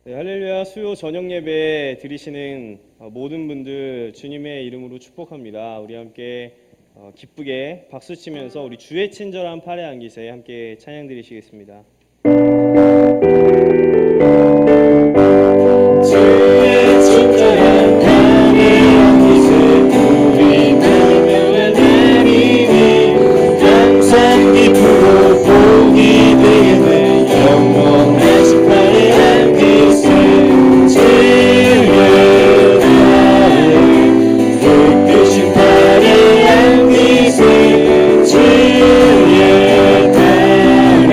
네, 할렐루야. 수요 저녁 예배 드리시는 모든 분들 주님의 이름으로 축복합니다. 우리 함께 기쁘게 박수 치면서 우리 주의 친절한 팔에 안기세 함께 찬양 드리시겠습니다. 주의 친절한 팔에 안기세 우리 날매를 내리니 항상 기쁘고 복이 되겠네. 영원하신 팔에 안기세 주의 팔에 그 팔에 안기세 주의 팔에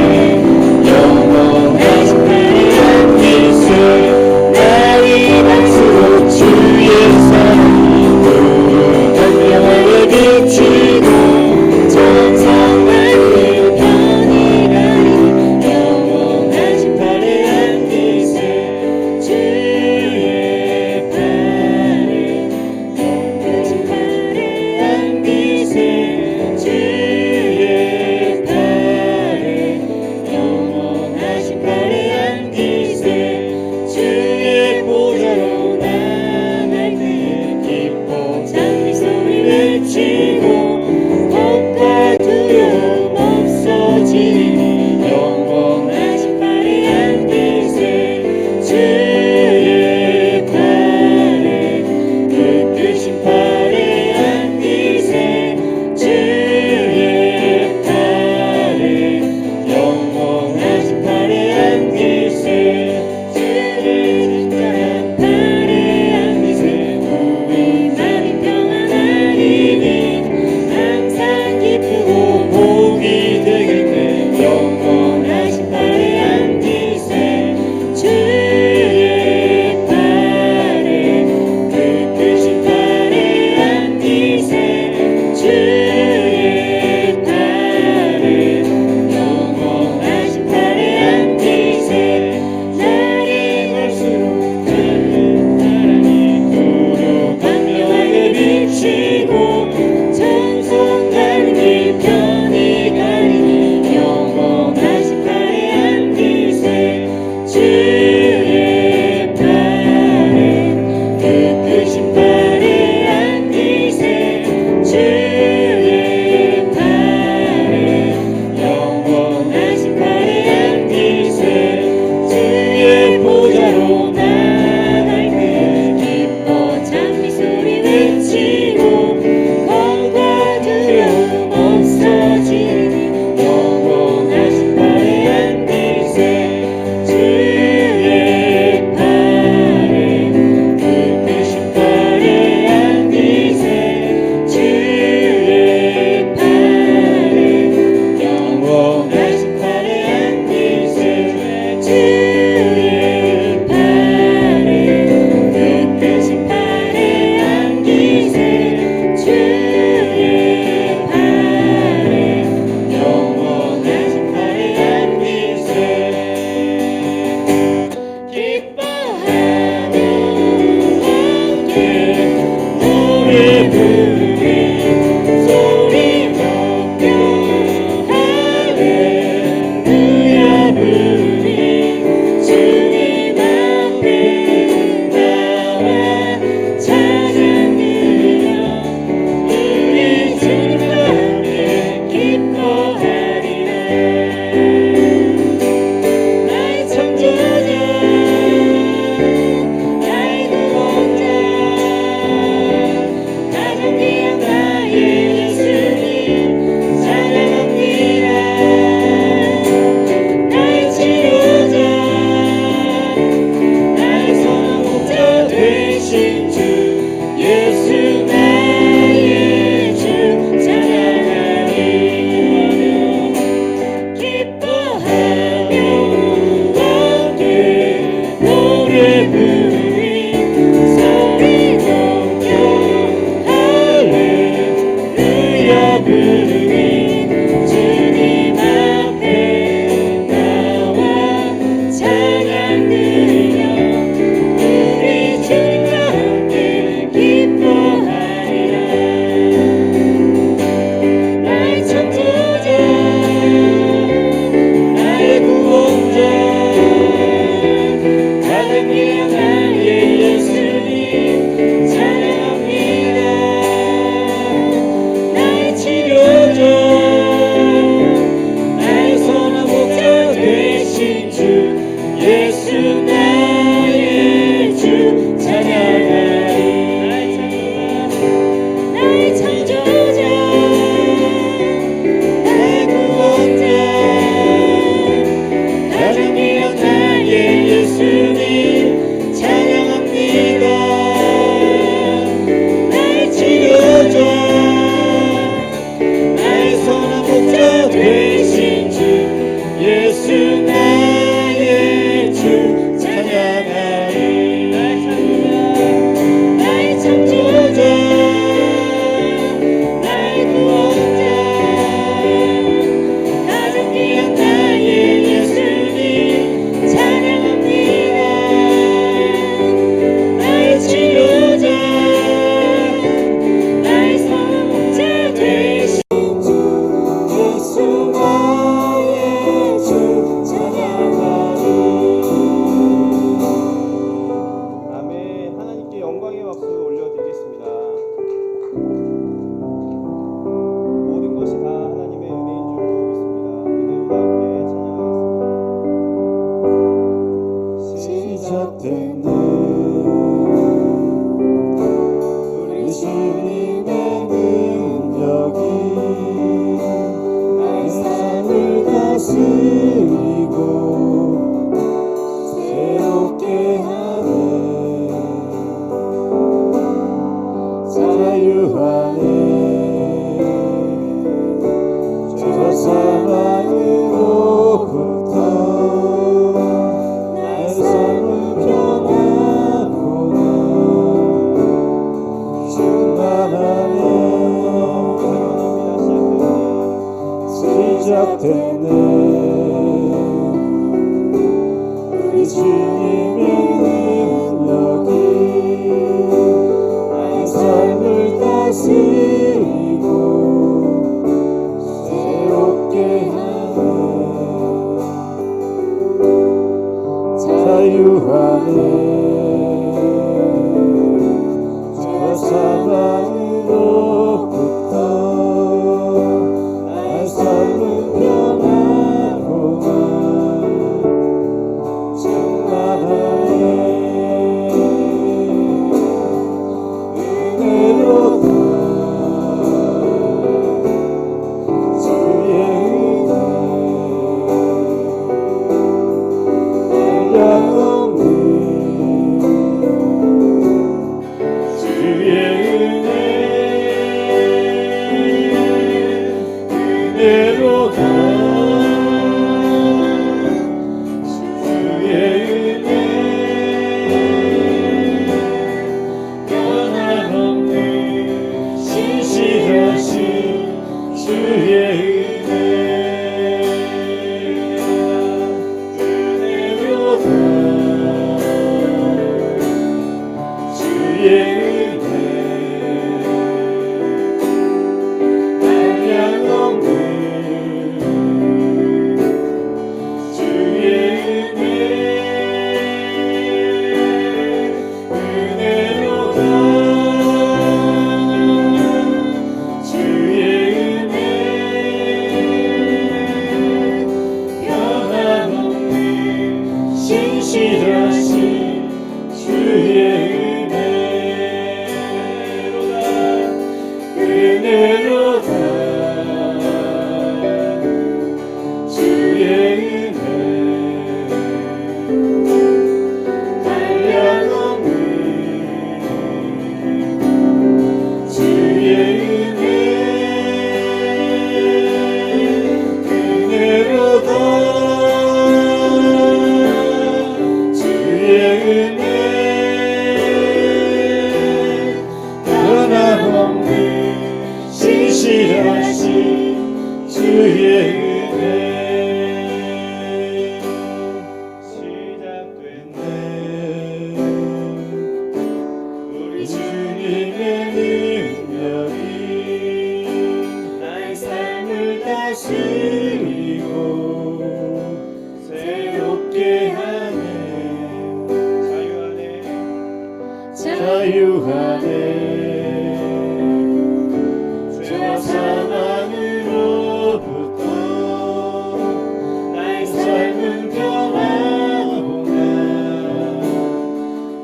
시작되는 우리 주님의 능력이 나의 삶을 다스리고 새롭게 하네. 자유하네. 죄와 사망으로부터 나의 삶을 변화보나 충만하네. 시작되네. 우리 주님의 능력이 나의 삶을 다스리고 새롭게 하네. 자유하네. 죄와 사망으로부터 나의 삶을 변화로나 충만하네. 은혜로다 주의 은혜 한량없는 주의 은혜 은혜로다 주의 은혜 변함없는 신실하신 주의 은혜 은혜로다 주의 은혜 한량없는 주의 은혜 은혜로다 주의 은혜 변함없는 신실하신 주의 은혜로다 주의 은혜 한량없는 주의 은혜 은혜로다 주의 은혜 변함없는 신실하신 주의 은혜 시작됐네. 우리 주님의 능력이 나의 삶을 다스리고 새롭게 하네. 자유하네. 죄와 사망으로부터 나의 삶은 변화로나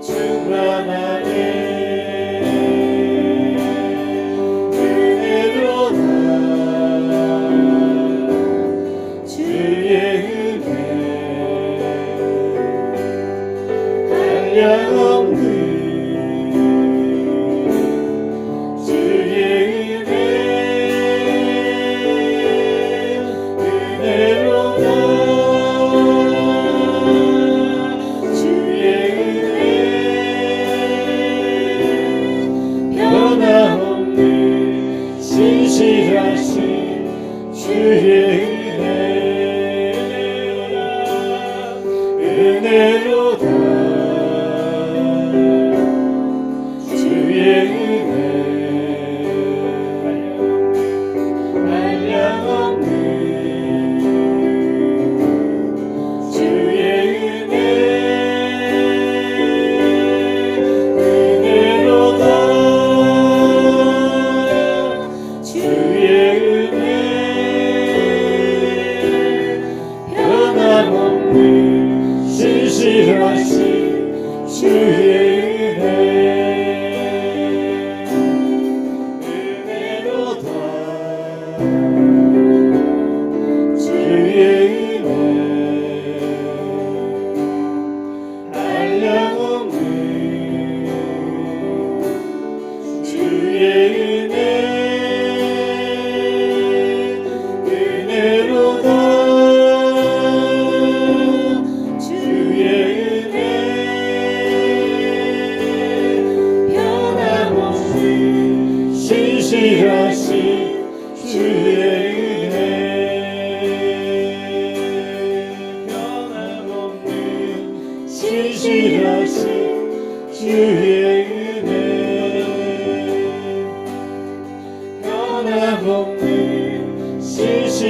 충만하네. 은혜로다 주의 은혜 한량없는 주의 은혜 은혜로다 주의 은혜 변함없는 신실하신 주의 은혜 은혜로다 주의 은혜 한량없는 주의 은혜 은혜로다 주의 은혜 변함없는 신실한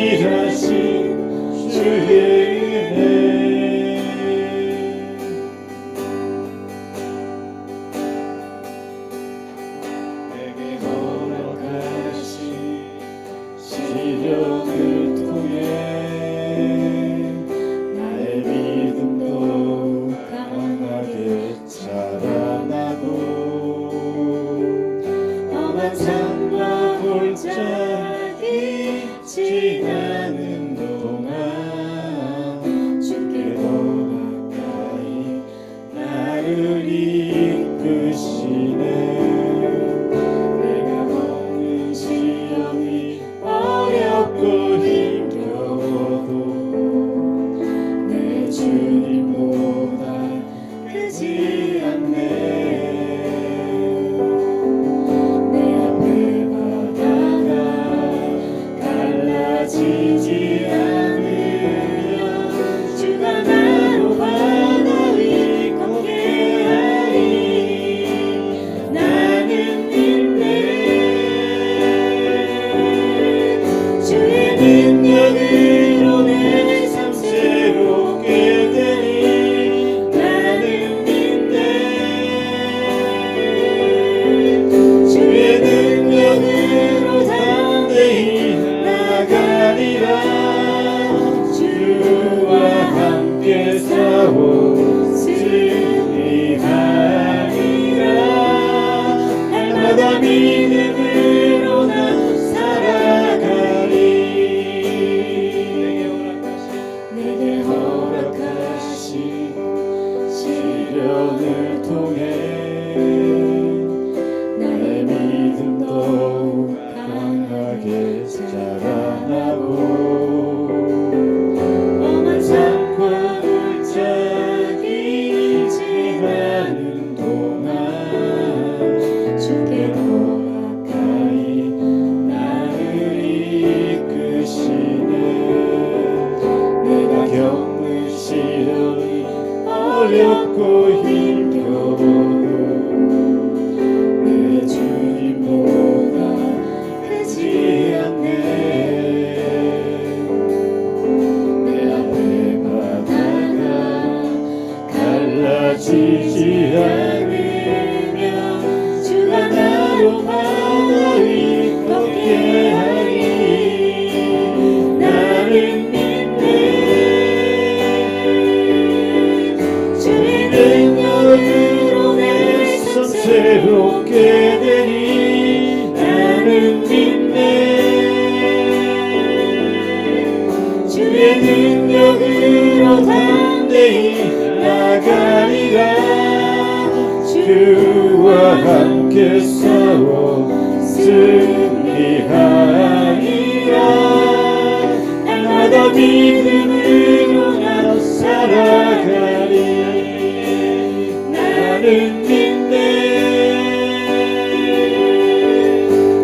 확실하신 주의 은혜 내게 허락하신 시련을 통해 나의 믿음 더욱 강하게 자라나고 험한 산과 골짜기 지나는 동안 주께 더 가까이 나를 이끄시네 내가 겪는 시험이 어렵고 힘겨워도 내 주님보다 크지 않네 내 앞에 바다가 갈라지지 않으면 주가 나로 바다 위 걷게 하리 나는 믿네 주의 능력으로 내 삶 새롭게 되니 나는 믿네 주의 능력으로 담대히 나가리라 주와 함께 싸워 승리하리라 날마다 믿음으로 나 살아가리 내게 허락하신 시련을 통해 나의 믿음 더욱 강하게 자라나고 험한 산과 골짜기 지나는 동안 주께 더 가까이 나를 이끄시네 내가 겪는 시련이 어렵고 힘겨워도 내 주님보다 크지 않네 내 앞에 바다가 갈라지지 않으면 주가 나로 바다 위 걷게 하리 나를 믿네 주의 능력으로 내 삶 새롭게 되니 나는 믿네 주의 능력으로 담대히 나가리라 주와 함께 싸워 승리하리라 날마다 믿음으로 나 살아가리 나는 믿네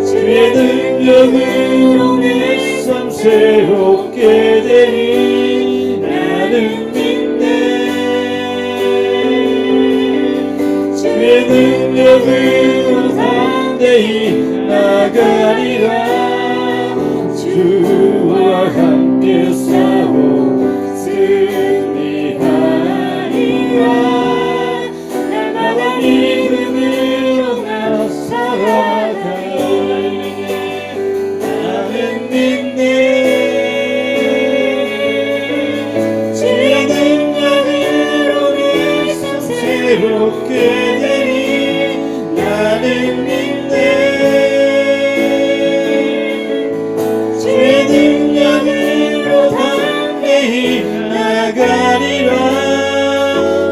주의 능력으로 내 삶 새롭게 되니 나는 믿네 주의 능력으로 담대히 나가리라 주와 함께 싸워 승리하리라 날마다 믿음으로 나 살아가리 나는 믿네 주의 능력으로 내 삶 새롭게 되니 나는 믿네 주의 능력으로 담대히 나가리라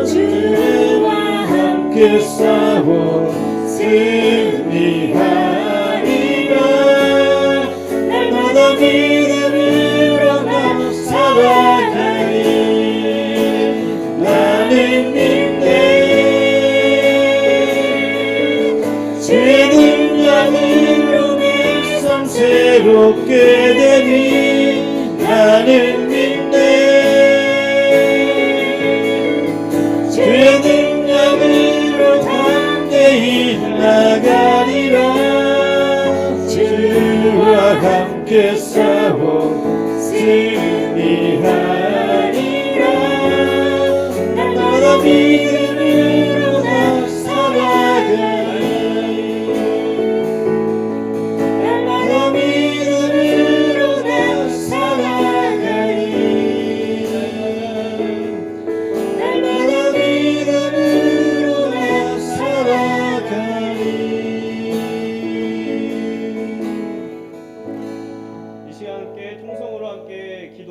주와 함께 싸워 승리하리라 날마다 믿음으로 나 살아가리 나는 믿네 주의 능력으로 내 삶 새롭게 되니 나는 믿네 주의 능력으로 담대히 나가리라 주와 함께 싸워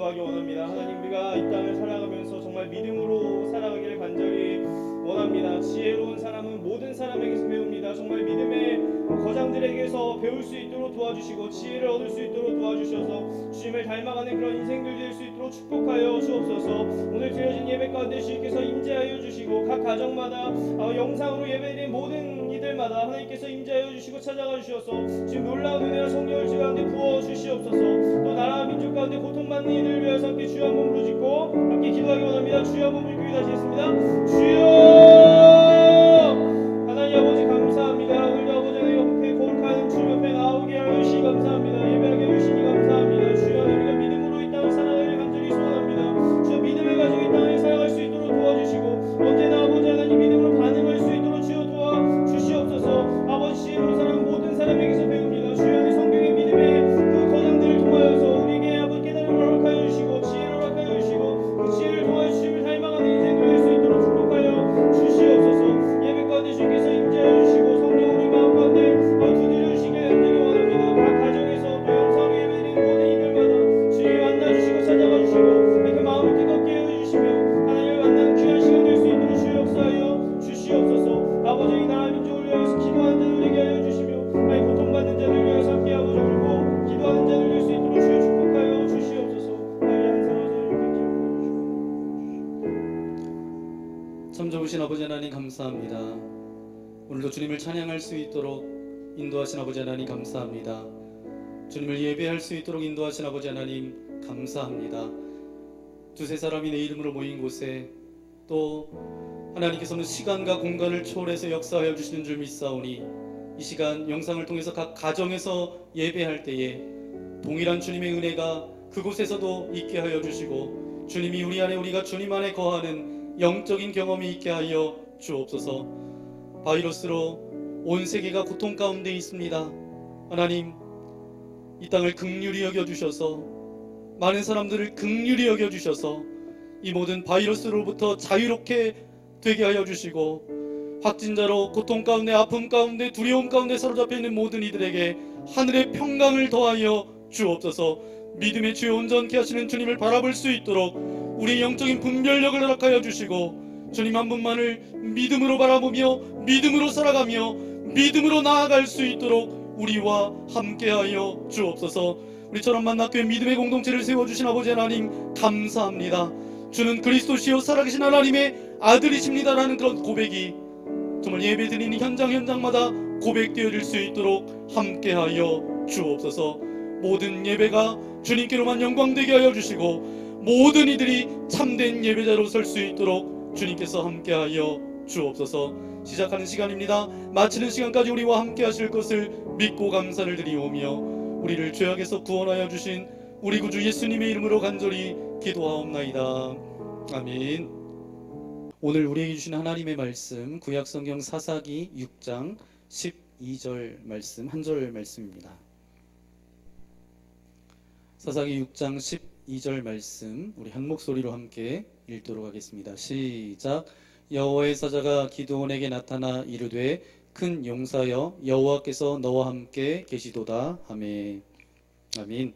기도하기 원합니다. 하나님, 우리가 이 땅을 살아가면서 정말 믿음으로 살아가기를 간절히 원합니다. 지혜로운 사람은 모든 사람에게서 배웁니다. 정말 믿음의 거장들에게서 배울 수 있도록 도와주시고 지혜를 얻을 수 있도록 도와주셔서 주님을 닮아가는 그런 인생들 될 수 있도록 축복하여 주옵소서. 오늘 드려진 예배 가운데 주님께서 임재하여 주시고 각 가정마다 영상으로 예배드린 모든 이들마다 하나님께서 임재하여 주시고 찾아가 주셔서 지금 놀라운 은혜와 성령을 주 가운데 부어 주시옵소서. 또 나라와 민족 가운데 고통받는 이들을 위해서 함께 주여 한번 부르짖고 함께 기도하기 원합니다. 주여 한번 부르짖고 기도하시겠습니다. 주여 하나님 아버지 감사합니다. 오늘도 아버지 하나님 옆에 거룩한 주님 옆에 나오게 하여 주시니 감사합니다. 예배하게 하여 주시니 감사합니다. 주여 우리가 믿음으로 이 땅을 살아가기를 간절히 소원합니다. 주여 믿음을 가지고 이 땅을 살아갈 수 있도록 도와주시고 언제나 아버지 하나님 믿음으로 반응할 수 있도록 주여 도와주시옵소서. 아버지 지혜로운 사람 모든 사람에게서 배웁니다. 주여 안에 성경의 믿음의 그 거장들을 통하여서 우리에게 아버지 깨달음을 허락하여 주시고 지혜를 허락하여 주시고 그 지혜를 통하여 주님을 닮아가는 인생을 할 수 있도록 축복하여 주시옵소서. 예배 가운데 주께서 임재하여 주시고 성령으로 마음 가운데 두드려 주시길 간절히 원합니다. 각 가정에서 또 영상으로 예배드린 모든 이들마다 주님 만나 주시고 찾아가 주시고 그 마음을 뜨겁게 해 주시며 하나님을 만나는 귀한 시간 될 수 있도록 주여 역사하여 주시옵소서. 아버지 이 나라 민족을 위해서 기도하는 자들 되게 하여 주시며 하나님 고통받는 자들 위해서 함께 아버지 울고 기도하는 자들 될 수 있도록 주여 축복하여 주시옵소서. 하나님 한 사람 이렇게 기억하여 주시옵소서. 참 좋으신 아버지 하나님 감사합니다. 오늘도 주님을 찬양할 수 있도록 인도하신 아버지 하나님 감사합니다. 주님을 예배할 수 있도록 인도하신 아버지 하나님 감사합니다. 두세 사람이 내 이름으로 모인 곳에 또 하나님께서는 시간과 공간을 초월해서 역사하여 주시는 줄 믿사오니 이 시간 영상을 통해서 각 가정에서 예배할 때에 동일한 주님의 은혜가 그곳에서도 있게 하여 주시고 주님이 우리 안에 우리가 주님 안에 거하는 영적인 경험이 있게 하여 주옵소서. 바이러스로 온 세계가 고통 가운데 있습니다. 하나님 이 땅을 긍휼히 여겨주셔서 많은 사람들을 긍휼히 여겨주셔서 이 모든 바이러스로부터 자유롭게 되게 하여 주시고 확진자로 고통 가운데 아픔 가운데 두려움 가운데 사로잡혀 있는 모든 이들에게 하늘의 평강을 더하여 주옵소서. 믿음의 주에 온전케 하시는 주님을 바라볼 수 있도록 우리의 영적인 분별력을 허락하여 주시고 주님 한 분만을 믿음으로 바라보며 믿음으로 살아가며 믿음으로 나아갈 수 있도록 우리와 함께하여 주옵소서. 우리처럼 만나교회 믿음의 공동체를 세워주신 아버지 하나님 감사합니다. 주는 그리스도시요 살아계신 하나님의 아들이십니다라는 그런 고백이 정말 예배드리는 현장마다 고백되어질 수 있도록 함께하여 주옵소서. 모든 예배가 주님께로만 영광되게 하여 주시고 모든 이들이 참된 예배자로 설 수 있도록 주님께서 함께하여 주옵소서. 시작하는 시간입니다. 마치는 시간까지 우리와 함께하실 것을 믿고 감사를 드리오며 우리를 죄악에서 구원하여 주신 우리 구주 예수님의 이름으로 간절히 기도하옵나이다. 아멘. 오늘 우리에게 주신 하나님의 말씀 구약성경 사사기 6장 12절 말씀 한 절 말씀입니다. 사사기 6장 12절 말씀 우리 한 목소리로 함께 읽도록 하겠습니다. 시작. 여호와의 사자가 기드온에게 나타나 이르되 큰 용사여 여호와께서 너와 함께 계시도다. 아멘. 아멘.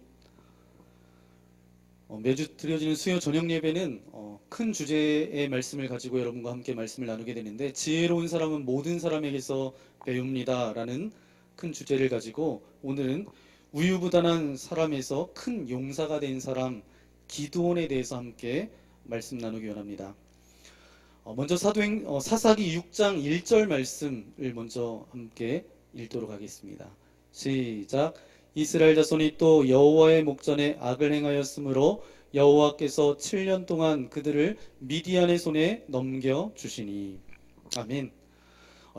매주 드려지는 수요 저녁 예배는 큰 주제의 말씀을 가지고 여러분과 함께 말씀을 나누게 되는데 지혜로운 사람은 모든 사람에게서 배웁니다 라는 큰 주제를 가지고 오늘은 우유부단한 사람에서 큰 용사가 된 사람 기드온에 대해서 함께 말씀 나누기 원합니다. 먼저 사사기 6장 1절 말씀을 먼저 함께 읽도록 하겠습니다. 시작. 이스라엘 자손이 또 여호와의 목전에 악을 행하였으므로 여호와께서 7년 동안 그들을 미디안의 손에 넘겨주시니. 아멘.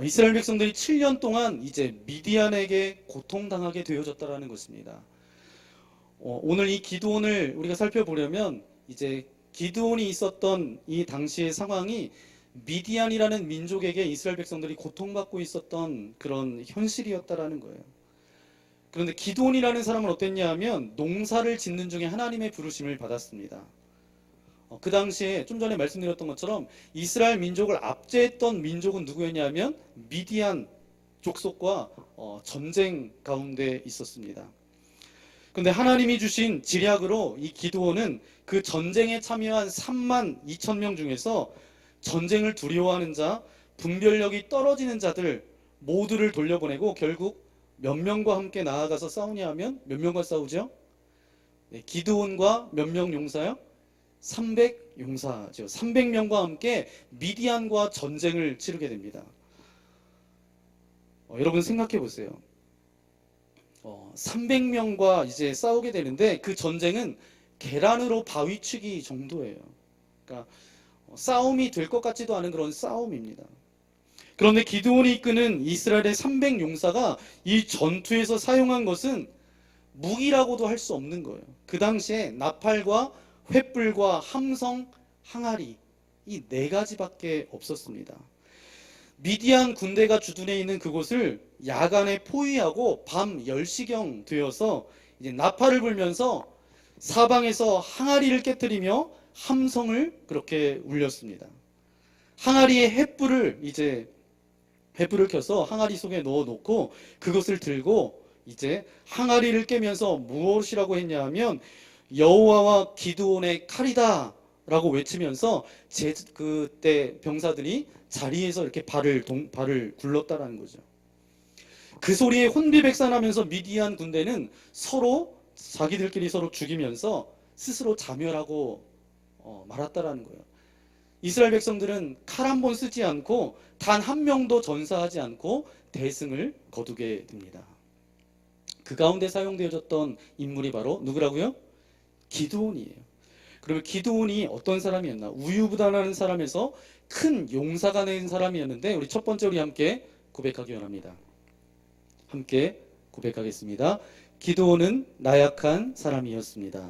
이스라엘 백성들이 7년 동안 이제 미디안에게 고통당하게 되어졌다라는 것입니다. 오늘 이 기드온을 우리가 살펴보려면 이제 기드온이 있었던 이 당시의 상황이 미디안이라는 민족에게 이스라엘 백성들이 고통받고 있었던 그런 현실이었다라는 거예요. 그런데 기드온이라는 사람은 어땠냐 하면 농사를 짓는 중에 하나님의 부르심을 받았습니다. 그 당시에 좀 전에 말씀드렸던 것처럼 이스라엘 민족을 압제했던 민족은 누구였냐면 미디안 족속과 전쟁 가운데 있었습니다. 근데 하나님이 주신 지략으로 이 기드온은 그 전쟁에 참여한 3만 2천 명 중에서 전쟁을 두려워하는 자, 분별력이 떨어지는 자들 모두를 돌려보내고 결국 몇 명과 함께 나아가서 싸우냐 하면 몇 명과 싸우죠? 네, 기드온과 몇 명 용사요? 300 용사죠. 300명과 함께 미디안과 전쟁을 치르게 됩니다. 여러분 생각해 보세요. 300명과 이제 싸우게 되는데 그 전쟁은 계란으로 바위치기 정도예요. 그러니까 싸움이 될 것 같지도 않은 그런 싸움입니다. 그런데 기드온이 이끄는 이스라엘의 300 용사가 이 전투에서 사용한 것은 무기라고도 할 수 없는 거예요. 그 당시에 나팔과 횃불과 함성, 항아리 이 네 가지밖에 없었습니다. 미디안 군대가 주둔해 있는 그곳을 야간에 포위하고 밤 10시경 되어서 이제 나팔을 불면서 사방에서 항아리를 깨뜨리며 함성을 그렇게 울렸습니다. 항아리에 횃불을 켜서 항아리 속에 넣어 놓고 그것을 들고 이제 항아리를 깨면서 무엇이라고 했냐 하면 여호와와 기드온의 칼이다 라고 외치면서 그때 병사들이 자리에서 이렇게 발을 굴렀다라는 거죠. 그 소리에 혼비백산하면서 미디안 군대는 자기들끼리 서로 죽이면서 스스로 자멸하고 말았다라는 거예요. 이스라엘 백성들은 칼 한 번 쓰지 않고 단 한 명도 전사하지 않고 대승을 거두게 됩니다. 그 가운데 사용되어졌던 인물이 바로 누구라고요? 기드온이에요. 그러면 기드온이 어떤 사람이었나? 우유부단한 사람에서 큰 용사가 된 사람이었는데 우리 첫 번째 우리 함께 고백하기 원합니다. 함께 고백하겠습니다. 기드온은 나약한 사람이었습니다.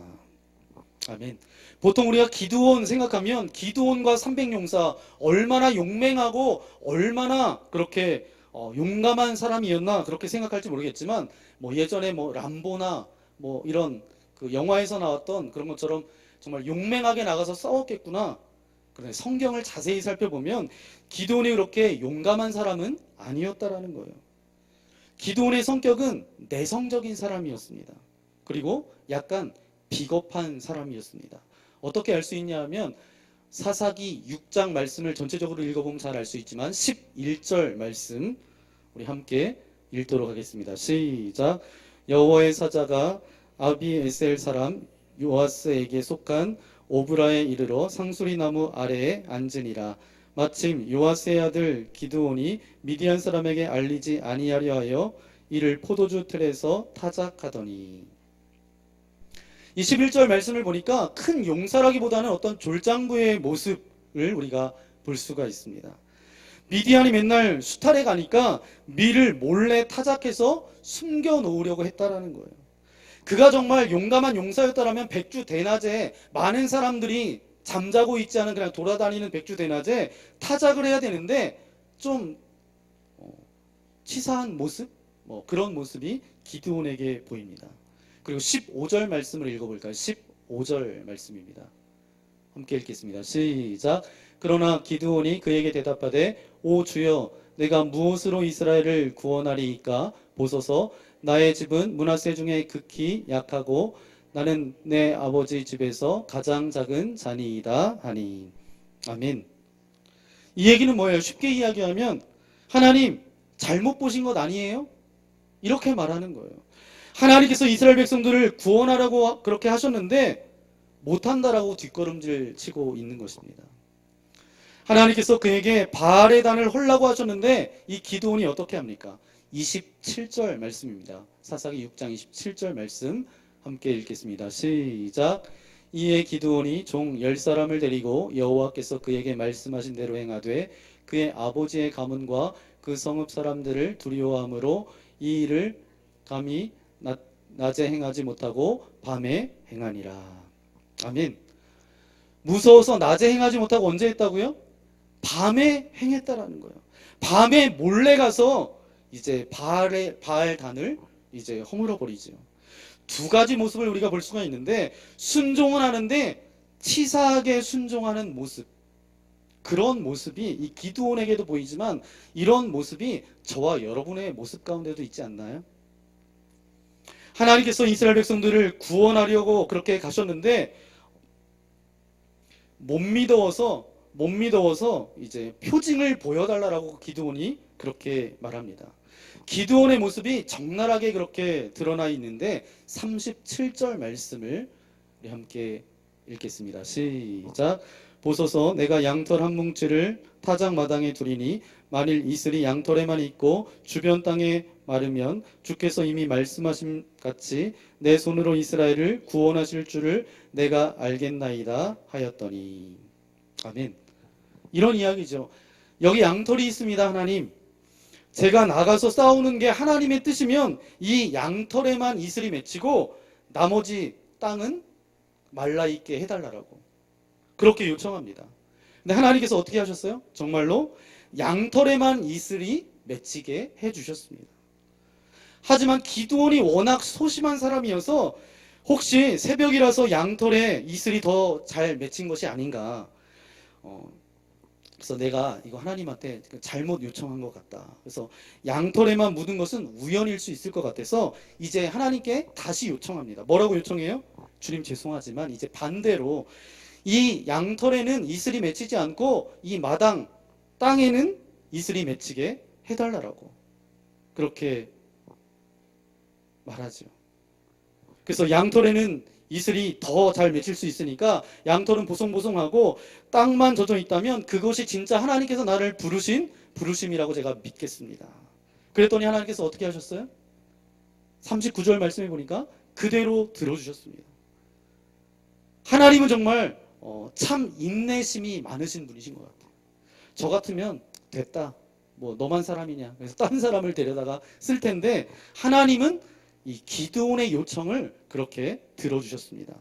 아멘. 보통 우리가 기드온 생각하면 기드온과 300용사 얼마나 용맹하고 얼마나 그렇게 용감한 사람이었나 그렇게 생각할지 모르겠지만 예전에 람보나 이런 그 영화에서 나왔던 그런 것처럼 정말 용맹하게 나가서 싸웠겠구나. 그런데 성경을 자세히 살펴보면 기드온이 그렇게 용감한 사람은 아니었다라는 거예요. 기드온의 성격은 내성적인 사람이었습니다. 그리고 약간 비겁한 사람이었습니다. 어떻게 알 수 있냐 하면 사사기 6장 말씀을 전체적으로 읽어보면 잘 알 수 있지만 11절 말씀 우리 함께 읽도록 하겠습니다. 시작. 여호와의 사자가 아비에셀 사람 요아스에게 속한 오브라에 이르러 상수리 나무 아래에 앉으니라. 마침 요아스의 아들 기드온이 미디안 사람에게 알리지 아니하려 하여 이를 포도주 틀에서 타작하더니. 21절 말씀을 보니까 큰 용사라기보다는 어떤 졸장부의 모습을 우리가 볼 수가 있습니다. 미디안이 맨날 수탈에 가니까 밀을 몰래 타작해서 숨겨 놓으려고 했다라는 거예요. 그가 정말 용감한 용사였다라면 백주 대낮에 많은 사람들이 잠자고 있지 않은 그냥 돌아다니는 백주 대낮에 타작을 해야 되는데 좀 치사한 모습? 그런 모습이 기드온에게 보입니다. 그리고 15절 말씀을 읽어볼까요? 15절 말씀입니다. 함께 읽겠습니다. 시작. 그러나 기드온이 그에게 대답하되 오 주여 내가 무엇으로 이스라엘을 구원하리이까 보소서 나의 집은 므낫세 중에 극히 약하고 나는 내 아버지 집에서 가장 작은 자니이다 하니. 아멘. 이 얘기는 뭐예요? 쉽게 이야기하면 하나님 잘못 보신 것 아니에요? 이렇게 말하는 거예요. 하나님께서 이스라엘 백성들을 구원하라고 그렇게 하셨는데 못한다라고 뒷걸음질 치고 있는 것입니다. 하나님께서 그에게 바알의 단을 헐라고 하셨는데 이 기드온이 어떻게 합니까? 27절 말씀입니다. 사사기 6장 27절 말씀 함께 읽겠습니다. 시작. 이에 기드온이 종 10사람을 데리고 여호와께서 그에게 말씀하신 대로 행하되 그의 아버지의 가문과 그 성읍 사람들을 두려워함으로 이 일을 감히 낮에 행하지 못하고 밤에 행하니라. 아멘. 무서워서 낮에 행하지 못하고 언제 했다고요? 밤에 행했다라는 거예요. 밤에 몰래 가서 이제 바알 단을 이제 허물어 버리죠. 두 가지 모습을 우리가 볼 수가 있는데 순종은 하는데 치사하게 순종하는 모습. 그런 모습이 이 기드온에게도 보이지만 이런 모습이 저와 여러분의 모습 가운데도 있지 않나요? 하나님께서 이스라엘 백성들을 구원하려고 그렇게 가셨는데 못 믿어서 이제 표징을 보여달라고 기드온이 그렇게 말합니다. 기드온의 모습이 적나라하게 그렇게 드러나 있는데 37절 말씀을 우리 함께 읽겠습니다. 시작. 보소서, 내가 양털 한 뭉치를 타작 마당에 두리니 만일 이슬이 양털에만 있고 주변 땅에 마르면 주께서 이미 말씀하신 같이 내 손으로 이스라엘을 구원하실 줄을 내가 알겠나이다 하였더니. 아멘. 이런 이야기죠. 여기 양털이 있습니다. 하나님, 제가 나가서 싸우는 게 하나님의 뜻이면 이 양털에만 이슬이 맺히고 나머지 땅은 말라있게 해달라고 그렇게 요청합니다. 근데 하나님께서 어떻게 하셨어요? 정말로 양털에만 이슬이 맺히게 해주셨습니다. 하지만 기드온이 워낙 소심한 사람이어서 혹시 새벽이라서 양털에 이슬이 더 잘 맺힌 것이 아닌가, 그래서 내가 이거 하나님한테 잘못 요청한 것 같다. 그래서 양털에만 묻은 것은 우연일 수 있을 것 같아서 이제 하나님께 다시 요청합니다. 뭐라고 요청해요? 주님 죄송하지만 이제 반대로 이 양털에는 이슬이 맺히지 않고 이 마당 땅에는 이슬이 맺히게 해달라고 그렇게 말하죠. 그래서 양털에는 이슬이 더 잘 맺힐 수 있으니까 양털은 보송보송하고 땅만 젖어 있다면 그것이 진짜 하나님께서 나를 부르신 부르심이라고 제가 믿겠습니다. 그랬더니 하나님께서 어떻게 하셨어요? 39절 말씀해 보니까 그대로 들어주셨습니다. 하나님은 정말 참 인내심이 많으신 분이신 것 같아요. 저 같으면 됐다, 뭐 너만 사람이냐, 그래서 다른 사람을 데려다가 쓸 텐데 하나님은 이 기드온의 요청을 그렇게 들어주셨습니다.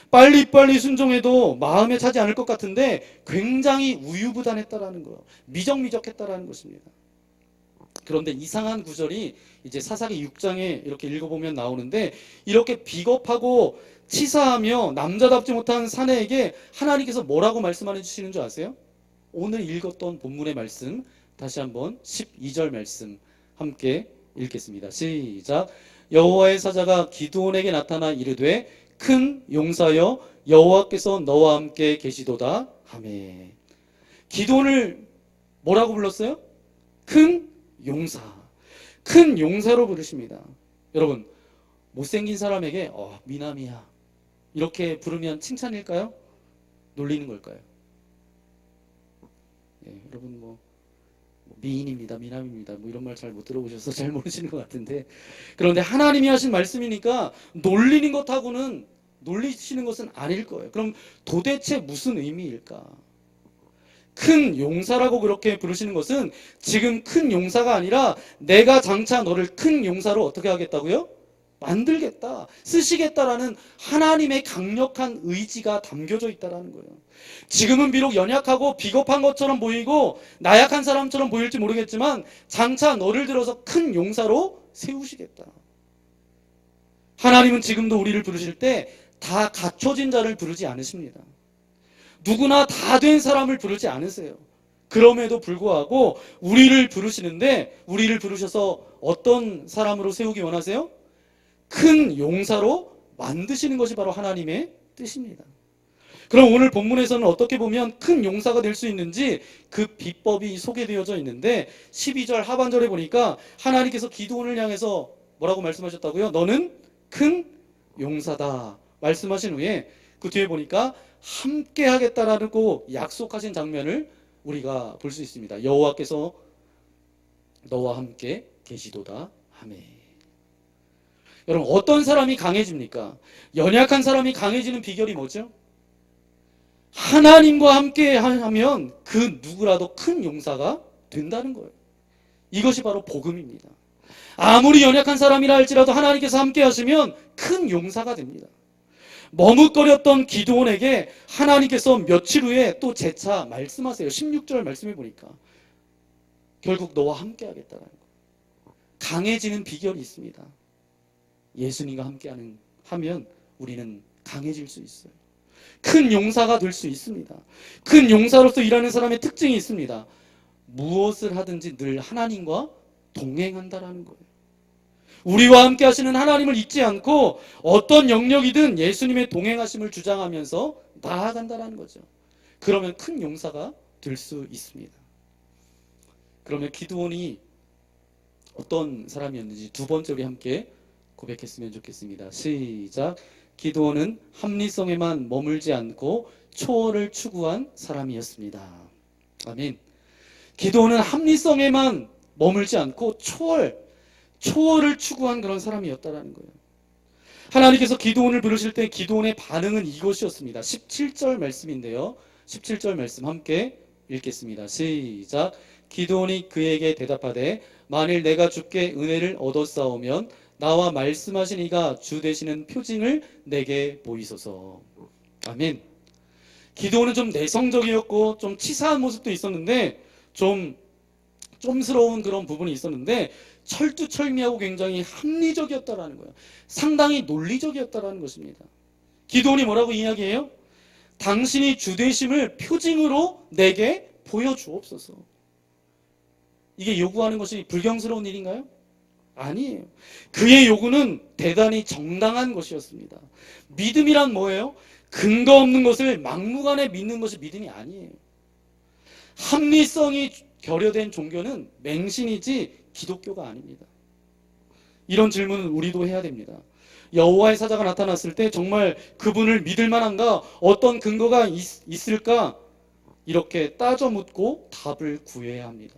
빨리빨리 순종해도 마음에 차지 않을 것 같은데 굉장히 우유부단했다라는 거예요. 미적미적했다라는 것입니다. 그런데 이상한 구절이 이제 사사기 6장에 이렇게 읽어보면 나오는데, 이렇게 비겁하고 치사하며 남자답지 못한 사내에게 하나님께서 뭐라고 말씀해 주시는 줄 아세요? 오늘 읽었던 본문의 말씀 다시 한번 12절 말씀 함께 읽겠습니다. 시작. 여호와의 사자가 기드온에게 나타나 이르되 큰 용사여 여호와께서 너와 함께 계시도다 하매. 기드온을 뭐라고 불렀어요? 큰 용사. 큰 용사로 부르십니다. 여러분, 못생긴 사람에게 미남이야 이렇게 부르면 칭찬일까요? 놀리는 걸까요? 여러분 뭐 미인입니다, 미남입니다, 뭐 이런 말 잘 못 들어보셔서 잘 모르시는 것 같은데, 그런데 하나님이 하신 말씀이니까 놀리는 것하고는 놀리시는 것은 아닐 거예요. 그럼 도대체 무슨 의미일까? 큰 용사라고 그렇게 부르시는 것은 지금 큰 용사가 아니라 내가 장차 너를 큰 용사로 어떻게 하겠다고요? 만들겠다, 쓰시겠다라는 하나님의 강력한 의지가 담겨져 있다라는 거예요. 지금은 비록 연약하고 비겁한 것처럼 보이고 나약한 사람처럼 보일지 모르겠지만 장차 너를 들어서 큰 용사로 세우시겠다. 하나님은 지금도 우리를 부르실 때 다 갖춰진 자를 부르지 않으십니다. 누구나 다 된 사람을 부르지 않으세요. 그럼에도 불구하고 우리를 부르시는데, 우리를 부르셔서 어떤 사람으로 세우기 원하세요? 큰 용사로 만드시는 것이 바로 하나님의 뜻입니다. 그럼 오늘 본문에서는 어떻게 보면 큰 용사가 될 수 있는지 그 비법이 소개되어져 있는데, 12절 하반절에 보니까 하나님께서 기드온을 향해서 뭐라고 말씀하셨다고요? 너는 큰 용사다 말씀하신 후에 그 뒤에 보니까 함께 하겠다라고 약속하신 장면을 우리가 볼 수 있습니다. 여호와께서 너와 함께 계시도다 하매. 여러분, 어떤 사람이 강해집니까? 연약한 사람이 강해지는 비결이 뭐죠? 하나님과 함께 하면 그 누구라도 큰 용사가 된다는 거예요. 이것이 바로 복음입니다. 아무리 연약한 사람이라 할지라도 하나님께서 함께 하시면 큰 용사가 됩니다. 머뭇거렸던 기드온에게 하나님께서 며칠 후에 또 재차 말씀하세요. 16절 말씀해 보니까 결국 너와 함께 하겠다는 거예요. 강해지는 비결이 있습니다. 예수님과 함께 하면 우리는 강해질 수 있어요. 큰 용사가 될 수 있습니다. 큰 용사로서 일하는 사람의 특징이 있습니다. 무엇을 하든지 늘 하나님과 동행한다라는 거예요. 우리와 함께 하시는 하나님을 잊지 않고 어떤 영역이든 예수님의 동행하심을 주장하면서 나아간다는 거죠. 그러면 큰 용사가 될 수 있습니다. 그러면 기드온이 어떤 사람이었는지 두 번째 우리 함께 고백했으면 좋겠습니다. 시작. 기드온은 합리성에만 머물지 않고 초월을 추구한 사람이었습니다. 아멘. 기드온은 합리성에만 머물지 않고 초월을 추구한 그런 사람이었다라는 거예요. 하나님께서 기드온을 부르실 때 기드온의 반응은 이것이었습니다. 17절 말씀인데요. 17절 말씀 함께 읽겠습니다. 시작. 기드온이 그에게 대답하되 만일 내가 주께 은혜를 얻었사오면 나와 말씀하신 이가 주 되시는 표징을 내게 보이소서. 아멘. 기드온은 좀 내성적이었고 좀 치사한 모습도 있었는데 좀 좀스러운 그런 부분이 있었는데 철두철미하고 굉장히 합리적이었다라는 거예요. 상당히 논리적이었다라는 것입니다. 기드온이 뭐라고 이야기해요? 당신이 주되심을 표징으로 내게 보여주옵소서. 이게 요구하는 것이 불경스러운 일인가요? 아니에요. 그의 요구는 대단히 정당한 것이었습니다. 믿음이란 뭐예요? 근거 없는 것을 막무가내 믿는 것이 믿음이 아니에요. 합리성이 결여된 종교는 맹신이지 기독교가 아닙니다. 이런 질문은 우리도 해야 됩니다. 여호와의 사자가 나타났을 때 정말 그분을 믿을 만한가? 어떤 근거가 있을까? 이렇게 따져 묻고 답을 구해야 합니다.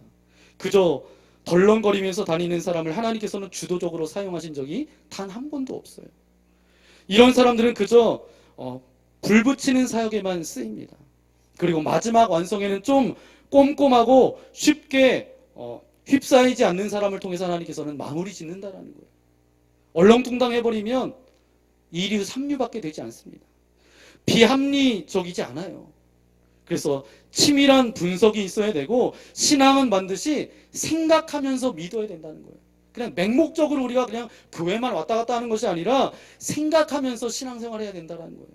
그저 덜렁거리면서 다니는 사람을 하나님께서는 주도적으로 사용하신 적이 단 한 번도 없어요. 이런 사람들은 그저 불 붙이는 사역에만 쓰입니다. 그리고 마지막 완성에는 좀 꼼꼼하고 쉽게 휩싸이지 않는 사람을 통해서 하나님께서는 마무리 짓는다라는 거예요. 얼렁뚱땅 해버리면 2류, 3류밖에 되지 않습니다. 비합리적이지 않아요. 그래서 치밀한 분석이 있어야 되고 신앙은 반드시 생각하면서 믿어야 된다는 거예요. 그냥 맹목적으로 우리가 그냥 교회만 왔다 갔다 하는 것이 아니라 생각하면서 신앙생활을 해야 된다는 거예요.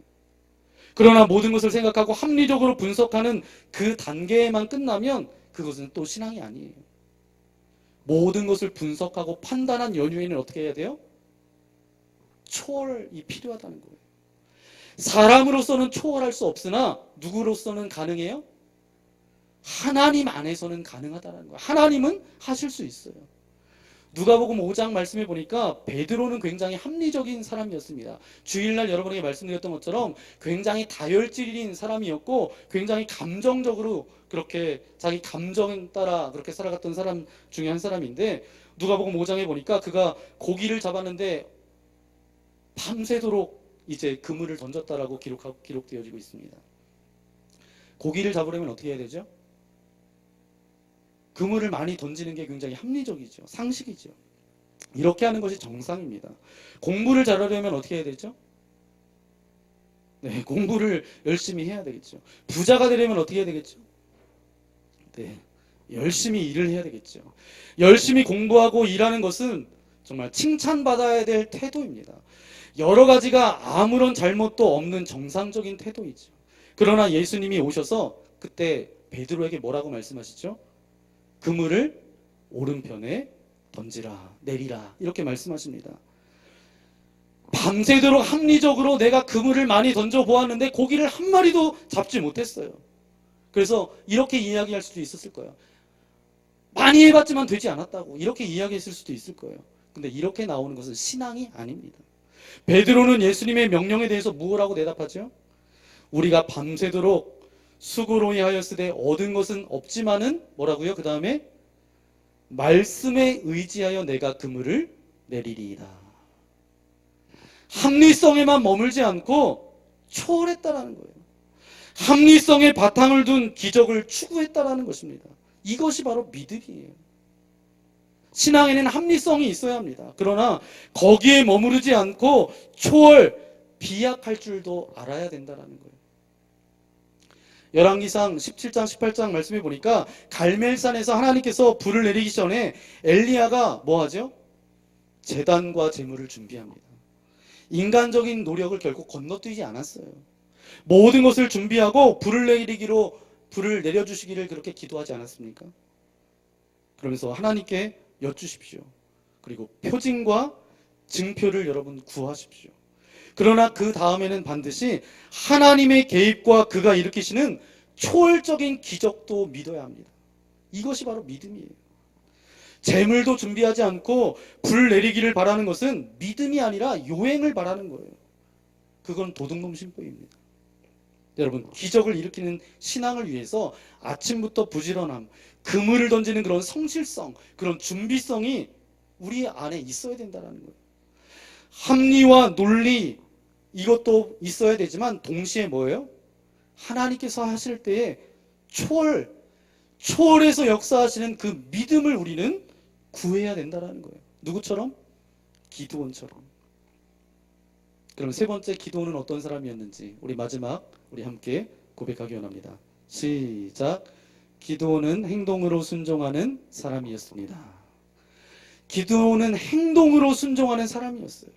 그러나 모든 것을 생각하고 합리적으로 분석하는 그 단계에만 끝나면 그것은 또 신앙이 아니에요. 모든 것을 분석하고 판단한 연유에는 어떻게 해야 돼요? 초월이 필요하다는 거예요. 사람으로서는 초월할 수 없으나 누구로서는 가능해요? 하나님 안에서는 가능하다는 거예요. 하나님은 하실 수 있어요. 누가복음 5장 말씀해 보니까 베드로는 굉장히 합리적인 사람이었습니다. 주일날 여러분에게 말씀드렸던 것처럼 굉장히 다혈질인 사람이었고 굉장히 감정적으로 그렇게 자기 감정 따라 그렇게 살아갔던 사람 중에 한 사람인데 누가복음 5장에 보니까 그가 고기를 잡았는데 밤새도록 이제 그물을 던졌다라고 기록되어지고 있습니다. 고기를 잡으려면 어떻게 해야 되죠? 그물을 많이 던지는 게 굉장히 합리적이죠. 상식이죠. 이렇게 하는 것이 정상입니다. 공부를 잘하려면 어떻게 해야 되죠? 네, 공부를 열심히 해야 되겠죠. 부자가 되려면 어떻게 해야 되겠죠? 네, 열심히 일을 해야 되겠죠. 열심히 공부하고 일하는 것은 정말 칭찬받아야 될 태도입니다. 여러 가지가 아무런 잘못도 없는 정상적인 태도이죠. 그러나 예수님이 오셔서 그때 베드로에게 뭐라고 말씀하시죠? 그물을 오른편에 던지라, 내리라 이렇게 말씀하십니다. 밤새도록 합리적으로 내가 그물을 많이 던져보았는데 고기를 한 마리도 잡지 못했어요. 그래서 이렇게 이야기할 수도 있었을 거예요. 많이 해봤지만 되지 않았다고 이렇게 이야기했을 수도 있을 거예요. 근데 이렇게 나오는 것은 신앙이 아닙니다. 베드로는 예수님의 명령에 대해서 무엇라고 대답하죠? 우리가 밤새도록 수고로이 하였으되 얻은 것은 없지만은 뭐라고요? 그 다음에 말씀에 의지하여 내가 그물을 내리리이다. 합리성에만 머물지 않고 초월했다라는 거예요. 합리성에 바탕을 둔 기적을 추구했다라는 것입니다. 이것이 바로 믿음이에요. 신앙에는 합리성이 있어야 합니다. 그러나 거기에 머무르지 않고 초월, 비약할 줄도 알아야 된다라는 거예요. 열왕기상 17장 18장 말씀해 보니까 갈멜산에서 하나님께서 불을 내리기 전에 엘리야가 뭐 하죠? 제단과 제물을 준비합니다. 인간적인 노력을 결코 건너뛰지 않았어요. 모든 것을 준비하고 불을 내려주시기를 그렇게 기도하지 않았습니까? 그러면서 하나님께 여쭈십시오. 그리고 표징과 증표를 여러분 구하십시오. 그러나 그 다음에는 반드시 하나님의 개입과 그가 일으키시는 초월적인 기적도 믿어야 합니다. 이것이 바로 믿음이에요. 재물도 준비하지 않고 불 내리기를 바라는 것은 믿음이 아니라 요행을 바라는 거예요. 그건 도둑놈 신부입니다. 여러분, 기적을 일으키는 신앙을 위해서 아침부터 부지런함, 그물을 던지는 그런 성실성, 그런 준비성이 우리 안에 있어야 된다는 거예요. 합리와 논리, 이것도 있어야 되지만 동시에 뭐예요? 하나님께서 하실 때에 초월해서 역사하시는 그 믿음을 우리는 구해야 된다는 거예요. 누구처럼? 기드온처럼. 그럼 세 번째 기드온은 어떤 사람이었는지 우리 마지막 우리 함께 고백하기 원합니다. 시작. 기드온은 행동으로 순종하는 사람이었습니다. 기드온은 행동으로 순종하는 사람이었어요.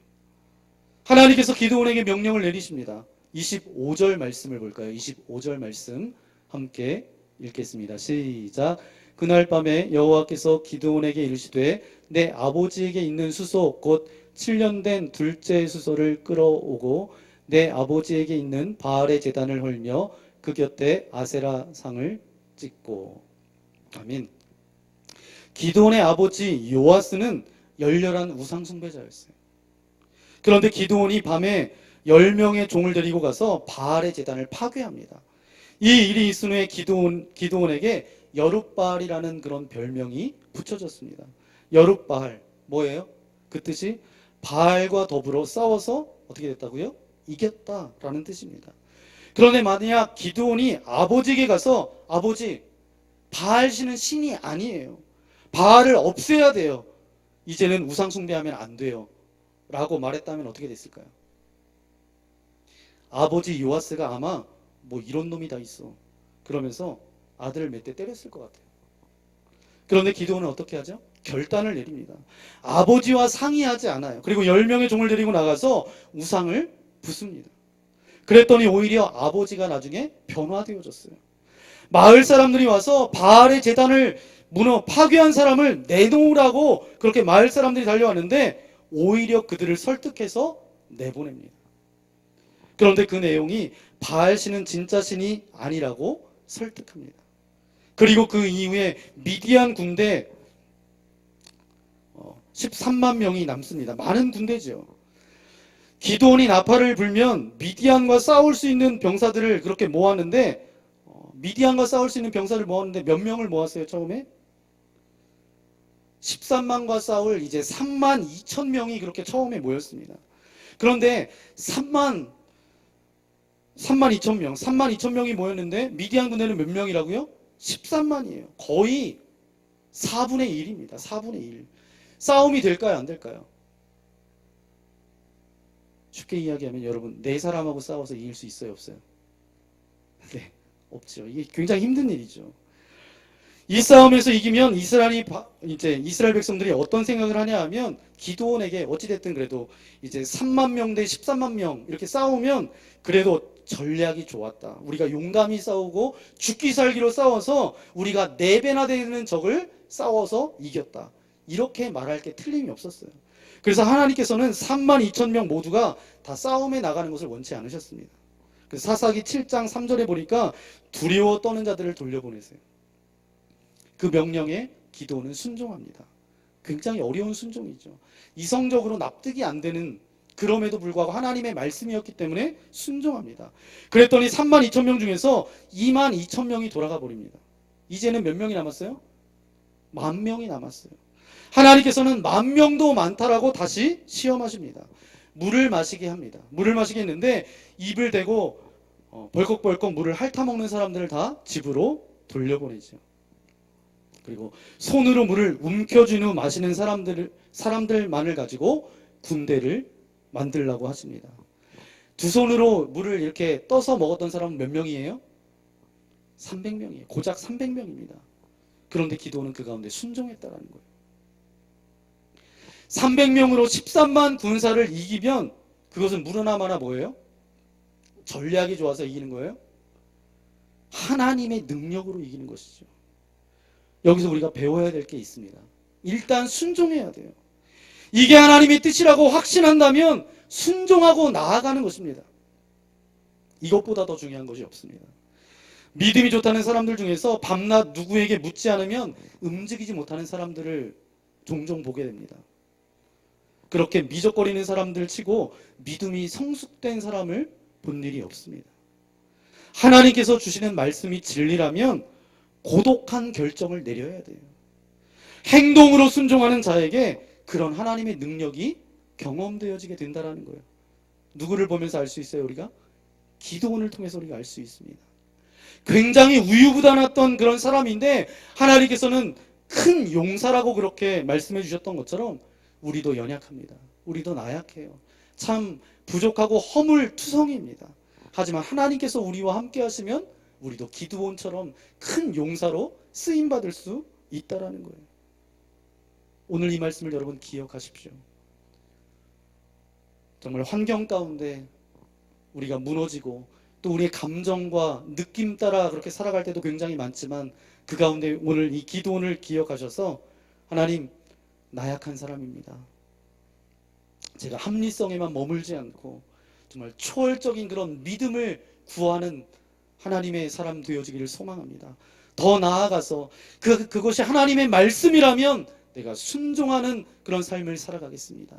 하나님께서 기드온에게 명령을 내리십니다. 25절 말씀을 볼까요? 25절 말씀 함께 읽겠습니다. 시작. 그날 밤에 여호와께서 기드온에게 이르시되 내 아버지에게 있는 수소 곧 7년 된 둘째 수소를 끌어오고 내 아버지에게 있는 바알의 제단을 헐며 그 곁에 아세라 상을 찍고. 아멘. 기드온의 아버지 요아스는 열렬한 우상 숭배자였어요. 그런데 기드온이 밤에 10명의 종을 데리고 가서 바알의 제단을 파괴합니다. 이 일이 있은 후에 기드온에게 여룻바알이라는 그런 별명이 붙여졌습니다. 여룻바알 뭐예요? 그 뜻이 바알과 더불어 싸워서 어떻게 됐다고요? 이겼다라는 뜻입니다. 그런데 만약 기드온이 아버지에게 가서 아버지, 바알 신은 신이 아니에요. 바알을 없애야 돼요. 이제는 우상 숭배하면 안 돼요. 라고 말했다면 어떻게 됐을까요? 아버지 요아스가 아마 뭐 이런 놈이 다 있어 그러면서 아들을 몇 대 때렸을 것 같아요. 그런데 기드온은 어떻게 하죠? 결단을 내립니다. 아버지와 상의하지 않아요. 그리고 10명의 종을 데리고 나가서 우상을 부숩니다. 그랬더니 오히려 아버지가 나중에 변화되어졌어요. 마을 사람들이 와서 바알의 제단을 파괴한 사람을 내놓으라고 그렇게 마을 사람들이 달려왔는데 오히려 그들을 설득해서 내보냅니다. 그런데 그 내용이 바알 신은 진짜 신이 아니라고 설득합니다. 그리고 그 이후에 미디안 군대 13만 명이 남습니다. 많은 군대죠. 기드온이 나팔을 불면 미디안과 싸울 수 있는 병사들을 그렇게 모았는데 미디안과 싸울 수 있는 병사를 모았는데 몇 명을 모았어요? 처음에 13만과 싸울 이제 3만 2천 명이 그렇게 처음에 모였습니다. 그런데 3만 2천 명, 3만 2천 명이 모였는데 미디안 군대는 몇 명이라고요? 13만이에요. 거의 4분의 1입니다. 4분의 1. 싸움이 될까요? 안 될까요? 쉽게 이야기하면 여러분, 네 사람하고 싸워서 이길 수 있어요? 없어요? 네, 없죠. 이게 굉장히 힘든 일이죠. 이 싸움에서 이기면 이스라엘 백성들이 어떤 생각을 하냐 하면 기드온에게 어찌됐든 그래도 이제 3만 명 대 13만 명 이렇게 싸우면 그래도 전략이 좋았다. 우리가 용감히 싸우고 죽기 살기로 싸워서 우리가 4배나 되는 적을 싸워서 이겼다. 이렇게 말할 게 틀림이 없었어요. 그래서 하나님께서는 3만 2천 명 모두가 다 싸움에 나가는 것을 원치 않으셨습니다. 그래서 사사기 7장 3절에 보니까 두려워 떠는 자들을 돌려보내세요. 그 명령에 기드온은 순종합니다. 굉장히 어려운 순종이죠. 이성적으로 납득이 안 되는, 그럼에도 불구하고 하나님의 말씀이었기 때문에 순종합니다. 그랬더니 3만 2천 명 중에서 2만 2천 명이 돌아가 버립니다. 이제는 몇 명이 남았어요? 10,000명이 남았어요. 하나님께서는 10,000명도 많다라고 다시 시험하십니다. 물을 마시게 합니다. 물을 마시게 했는데 입을 대고 벌컥벌컥 물을 핥아먹는 사람들을 다 집으로 돌려보내죠. 그리고 손으로 물을 움켜쥔 후 마시는 사람들만을 가지고 군대를 만들라고 하십니다. 두 손으로 물을 이렇게 떠서 먹었던 사람은 몇 명이에요? 300명이에요. 고작 300명입니다. 그런데 기드온은 그 가운데 순종했다는 거예요. 300명으로 13만 군사를 이기면 그것은 무르나마나 뭐예요? 전략이 좋아서 이기는 거예요? 하나님의 능력으로 이기는 것이죠. 여기서 우리가 배워야 될 게 있습니다. 일단 순종해야 돼요. 이게 하나님의 뜻이라고 확신한다면 순종하고 나아가는 것입니다. 이것보다 더 중요한 것이 없습니다. 믿음이 좋다는 사람들 중에서 밤낮 누구에게 묻지 않으면 움직이지 못하는 사람들을 종종 보게 됩니다. 그렇게 미적거리는 사람들 치고 믿음이 성숙된 사람을 본 일이 없습니다. 하나님께서 주시는 말씀이 진리라면 고독한 결정을 내려야 돼요. 행동으로 순종하는 자에게 그런 하나님의 능력이 경험되어지게 된다는 거예요. 누구를 보면서 알 수 있어요? 우리가 기도원을 통해서 우리가 알 수 있습니다. 굉장히 우유부단했던 그런 사람인데 하나님께서는 큰 용사라고 그렇게 말씀해 주셨던 것처럼 우리도 연약합니다. 우리도 나약해요. 참 부족하고 허물투성이입니다. 하지만 하나님께서 우리와 함께 하시면 우리도 기드온처럼 큰 용사로 쓰임받을 수 있다라는 거예요. 오늘 이 말씀을 여러분 기억하십시오. 정말 환경 가운데 우리가 무너지고 또 우리의 감정과 느낌 따라 그렇게 살아갈 때도 굉장히 많지만 그 가운데 오늘 이 기도원을 기억하셔서 하나님, 나약한 사람입니다. 제가 합리성에만 머물지 않고 정말 초월적인 그런 믿음을 구하는 하나님의 사람 되어지기를 소망합니다. 더 나아가서 그것이 하나님의 말씀이라면 내가 순종하는 그런 삶을 살아가겠습니다.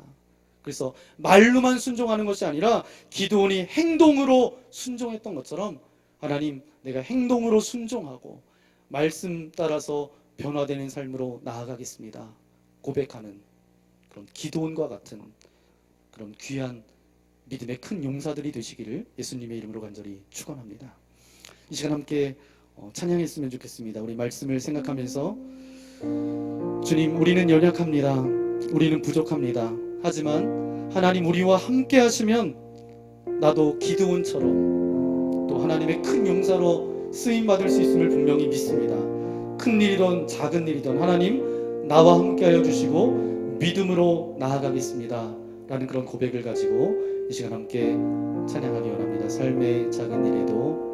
그래서 말로만 순종하는 것이 아니라 기드온이 행동으로 순종했던 것처럼 하나님, 내가 행동으로 순종하고 말씀 따라서 변화되는 삶으로 나아가겠습니다. 고백하는 그런 기드온과 같은 그런 귀한 믿음의 큰 용사들이 되시기를 예수님의 이름으로 간절히 축원합니다. 이 시간 함께 찬양했으면 좋겠습니다. 우리 말씀을 생각하면서 주님, 우리는 연약합니다. 우리는 부족합니다. 하지만 하나님, 우리와 함께 하시면 나도 기드온처럼 또 하나님의 큰 용사로 쓰임받을 수 있음을 분명히 믿습니다. 큰 일이든 작은 일이든 하나님, 나와 함께 하여 주시고 믿음으로 나아가겠습니다 라는 그런 고백을 가지고 이 시간 함께 찬양하기 원합니다. 삶의 작은 일에도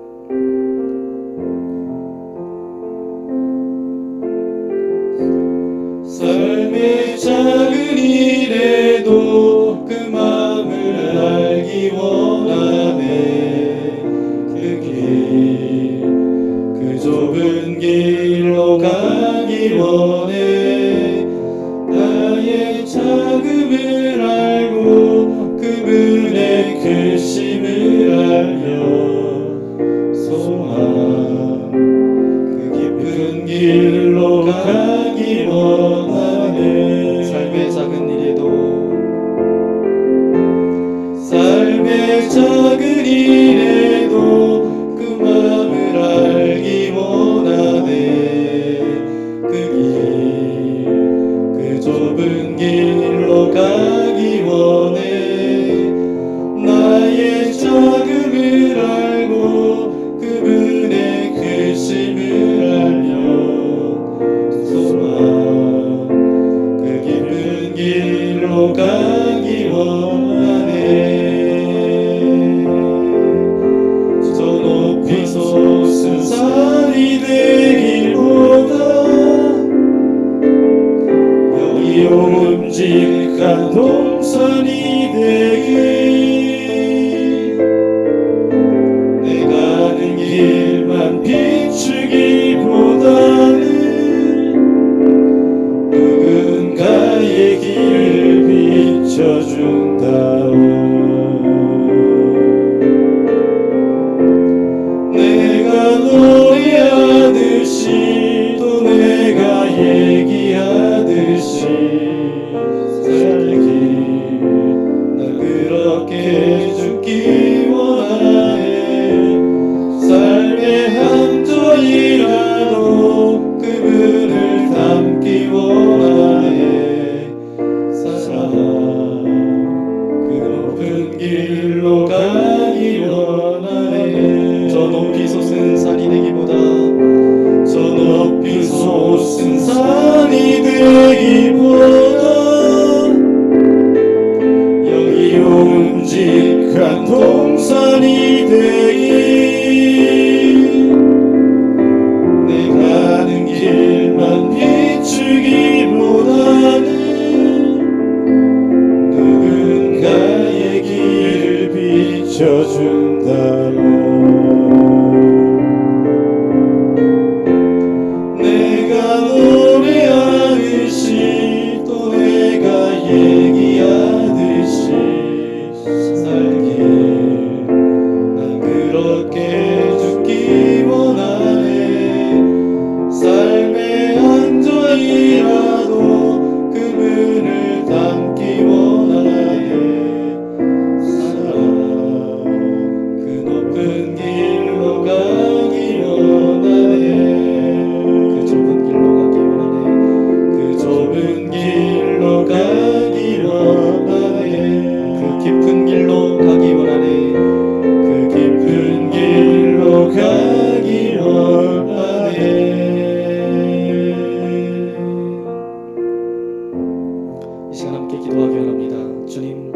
삶의 작은 일에도 그 마음을 알기 원하네. 그 좁은 길로 가기 원해. 나의 작음을 알고 그분의 크심을 알며 소망 그 깊은 길로 가기 원하네. 삶의 작은 일에도 그 마음을 알기 원하네. 그 좁은 길로 가기 원해. 나의 작음을 알고 그분의 크심을 알며 소망 그 깊은 길로 가기 원하네. 저 높이 솟은 산이 되기보다 여기 오름직한 동산이 되길. 내 가는 길만 비추기보다는 누군가의 길을 비춰준다오. 내가 노래하듯이 또 내가 얘기하듯이 살기, 나 그렇게 죽기 원하네. 삶의 한 절이라도 그분을 담기 원하네. 사랑 그 높은 길로 가기 원하네. 저 높이 솟은 산이 되기보다 저 높이 솟은 산이 되기보다 여기 움직한 동산이 되길. 내 가는 길만 비추기보다는 원하네 삶의 안전이라도 그분을 닮기 원하네 사랑 그 높은 길로 가기 원하네 그 좁은 길로 가기 원하네. 그 좁은 길로 가기 원하네 그 깊은 길로 가기 원하네. 그 깊은 길로 가기 원하네 이 시간 함께 기도하기 원합니다. 주님,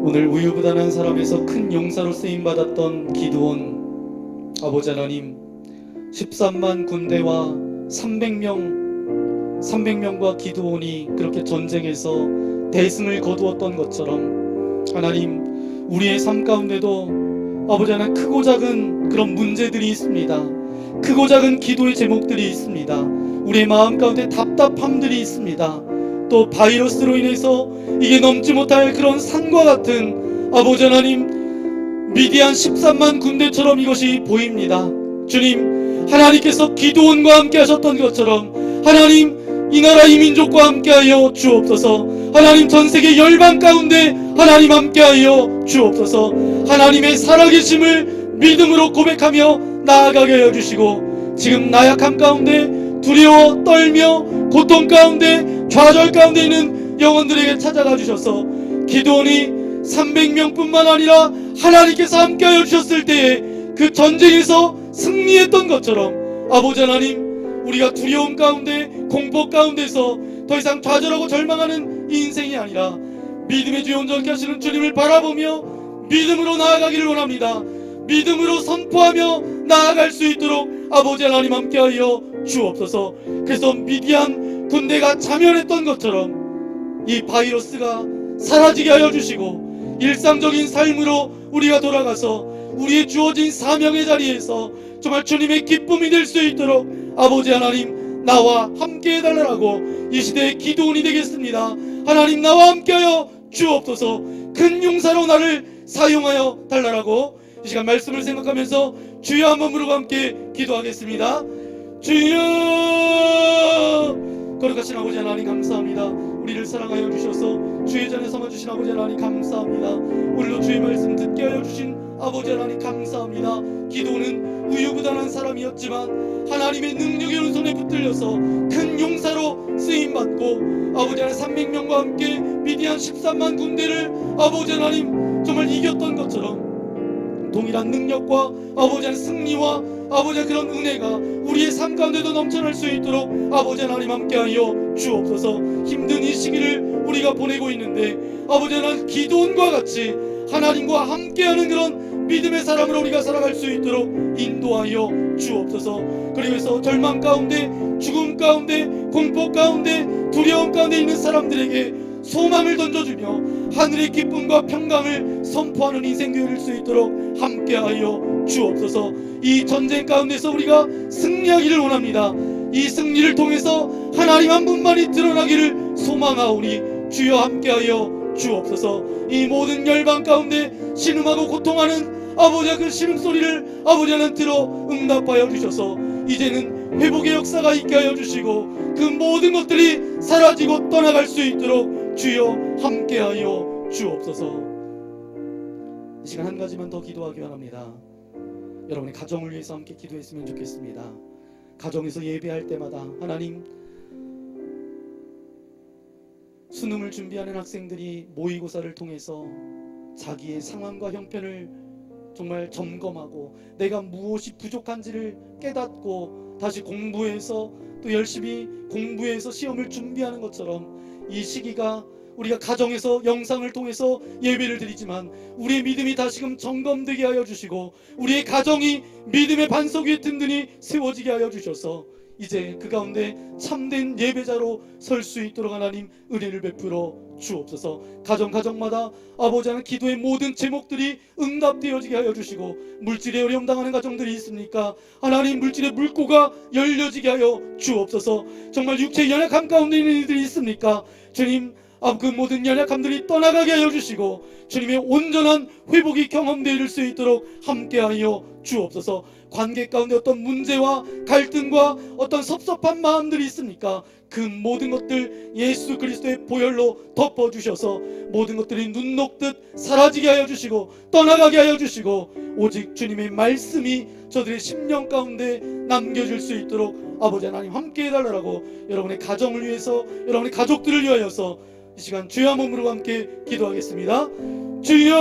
오늘 우유부단한 사람에서 큰 용사로 쓰임받았던 기드온 아버지 하나님, 13만 군대와 300명과 기드온이 그렇게 전쟁에서 대승을 거두었던 것처럼 하나님, 우리의 삶 가운데도 아버지 하나님, 크고 작은 그런 문제들이 있습니다. 크고 작은 기도의 제목들이 있습니다. 우리의 마음 가운데 답답함들이 있습니다. 또 바이러스로 인해서 이게 넘지 못할 그런 산과 같은 아버지 하나님, 미디안 13만 군대처럼 이것이 보입니다. 주님, 하나님께서 기드온과 함께 하셨던 것처럼 하나님, 이 나라 이 민족과 함께하여 주옵소서. 하나님, 전세계 열방 가운데 하나님 함께하여 주옵소서. 하나님의 살아계심을 믿음으로 고백하며 나아가게 하여 주시고, 지금 나약함 가운데 두려워 떨며 고통 가운데 좌절 가운데 있는 영혼들에게 찾아가 주셔서 기드온이 300명뿐만 아니라 하나님께서 함께하여 주셨을 때에 그 전쟁에서 승리했던 것처럼 아버지 하나님, 우리가 두려움 가운데 공포 가운데서 더 이상 좌절하고 절망하는 이 인생이 아니라 믿음의 주에 온전케 하시는 주님을 바라보며 믿음으로 나아가기를 원합니다. 믿음으로 선포하며 나아갈 수 있도록 아버지 하나님 함께하여 주옵소서. 그래서 미디안 군대가 자멸했던 것처럼 이 바이러스가 사라지게 하여 주시고 일상적인 삶으로 우리가 돌아가서 우리의 주어진 사명의 자리에서 정말 주님의 기쁨이 될 수 있도록 아버지 하나님, 나와 함께 해달라고 이 시대의 기도원이 되겠습니다. 하나님, 나와 함께하여 주옵소서. 큰 용사로 나를 사용하여 달라고 이 시간 말씀을 생각하면서 주여 한번 부르고 함께 기도하겠습니다. 주여! 거룩하신 아버지 하나님 감사합니다. 우리를 사랑하여 주셔서 주의 전에 삼아주신 아버지 하나님 감사합니다. 오늘도 주의 말씀 듣게 하여 주신 아버지 하나님 감사합니다. 기도는 우유부단한 사람이었지만 하나님의 능력의 오른손에 붙들려서 큰 용사로 쓰임받고 아버지 하나님 300명과 함께 미디안 13만 군대를 아버지 하나님 정말 이겼던 것처럼 동일한 능력과 아버지 하나님 승리와 아버지 하나님 그런 은혜가 우리의 삶 가운데도 넘쳐날 수 있도록 아버지 하나님 함께하여 주옵소서. 힘든 이 시기를 우리가 보내고 있는데 아버지 하나님 기도원과 같이 하나님과 함께하는 그런 믿음의 사람으로 우리가 살아갈 수 있도록 인도하여 주옵소서. 그리고서 절망 가운데 죽음 가운데 공포 가운데 두려움 가운데 있는 사람들에게 소망을 던져주며 하늘의 기쁨과 평강을 선포하는 인생 되어질 수 있도록 함께하여 주옵소서. 이 전쟁 가운데서 우리가 승리하기를 원합니다. 이 승리를 통해서 하나님 한 분만이 드러나기를 소망하오니 주여 함께하여 주옵소서. 이 모든 열방 가운데 신음하고 고통하는 아버지의 그 신음소리를 아버지는 들어 응답하여 주셔서 이제는 회복의 역사가 있게 하여 주시고 그 모든 것들이 사라지고 떠나갈 수 있도록 주여 함께하여 주옵소서. 이 시간 한 가지만 더 기도하기 원합니다. 여러분의 가정을 위해서 함께 기도했으면 좋겠습니다. 가정에서 예배할 때마다 하나님, 수능을 준비하는 학생들이 모의고사를 통해서 자기의 상황과 형편을 정말 점검하고 내가 무엇이 부족한지를 깨닫고 다시 공부해서 또 열심히 공부해서 시험을 준비하는 것처럼 이 시기가 우리가 가정에서 영상을 통해서 예배를 드리지만 우리의 믿음이 다시금 점검되게 하여 주시고 우리의 가정이 믿음의 반석 위에 든든히 세워지게 하여 주셔서 이제 그 가운데 참된 예배자로 설 수 있도록 하나님 은혜를 베풀어 주옵소서. 가정마다 아버지 하나님 기도의 모든 제목들이 응답되어지게 하여 주시고 물질의 어려움 당하는 가정들이 있습니까? 하나님 물질의 물고가 열려지게 하여 주옵소서. 정말 육체의 연약함 가운데 있는 이들이 있습니까? 주님, 그 모든 연약함들이 떠나가게 하여 주시고 주님의 온전한 회복이 경험되어질 수 있도록 함께하여 주옵소서. 관계 가운데 어떤 문제와 갈등과 어떤 섭섭한 마음들이 있습니까? 그 모든 것들 예수 그리스도의 보혈로 덮어주셔서 모든 것들이 눈 녹듯 사라지게 하여 주시고 떠나가게 하여 주시고 오직 주님의 말씀이 저들의 심령 가운데 남겨질 수 있도록 아버지 하나님 함께 해달라고 여러분의 가정을 위해서 여러분의 가족들을 위하여서 이 시간 주여 몸으로 함께 기도하겠습니다. 주여